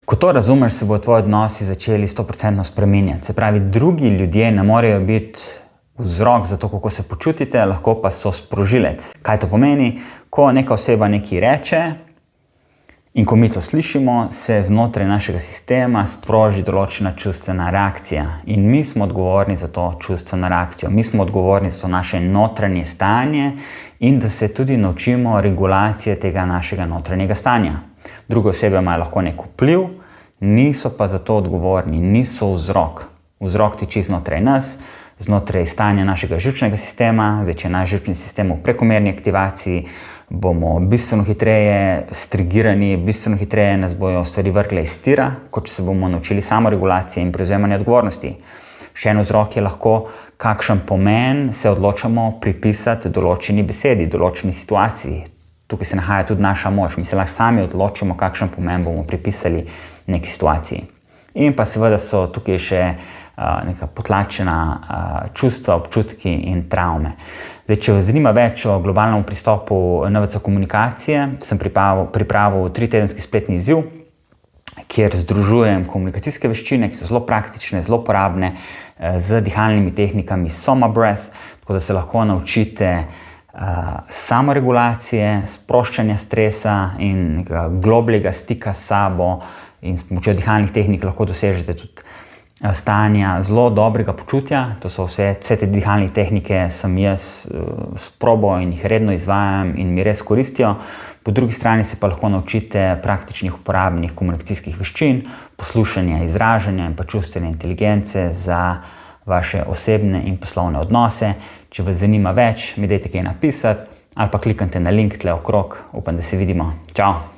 Ko to razumeš, se bodo tvoji odnosi začeli 100% spreminjati. Se pravi, drugi ljudje ne morejo biti vzrok za to, kako se počutite, lahko pa so sprožilec. Kaj to pomeni? Ko neka oseba nekaj reče in ko mi to slišimo, se znotraj našega sistema sproži določena čustvena reakcija. In mi smo odgovorni za to čustveno reakcijo. Mi smo odgovorni za to naše notranje stanje in da se tudi naučimo regulacije tega našega notranjega stanja. Druge osebe imajo lahko nek vpliv, niso pa za to odgovorni, niso vzrok. Vzrok tiči znotraj nas, znotraj stanja našega živčnega sistema. Zdaj, če je naš živčni sistem v prekomerni aktivaciji, bomo bistveno hitreje strigirani, bistveno hitreje nas bojo stvari vrgle iz tira, kot če se bomo naučili samoregulacije in prevzemanja odgovornosti. Še en vzrok je lahko, kakšen pomen se odločamo pripisati določeni besedi, določeni situaciji. Tukaj se nahaja tudi naša moč. Mi se lahko sami odločimo, kakšen pomen bomo pripisali neki situaciji. In pa seveda so tukaj še neka potlačena čustva, občutki in travme. Zdaj, če vas zanima več o globalnem pristopu NVC komunikacije, sem pripravil 3-tedenski spletni izziv, kjer združujem komunikacijske veščine, ki so zelo praktične, zelo uporabne, z dihalnimi tehnikami Soma Breath, tako da se lahko naučite samoregulacije, sproščanja stresa in globljega stika s sabo, in s pomočjo dihalnih tehnik lahko dosežete tudi stanja zelo dobrega počutja. To so vse te dihalne tehnike sem jaz sprobal in jih redno izvajam in mi res koristijo. Po drugi strani se pa lahko naučite praktičnih uporabnih komunikacijskih veščin, poslušanja, izražanja in pa čustvene inteligence za vaše osebne in poslovne odnose. Če vas zanima več, mi dajte kaj napisati ali pa kliknite na link tle okrog. Upam, da se vidimo. Čau!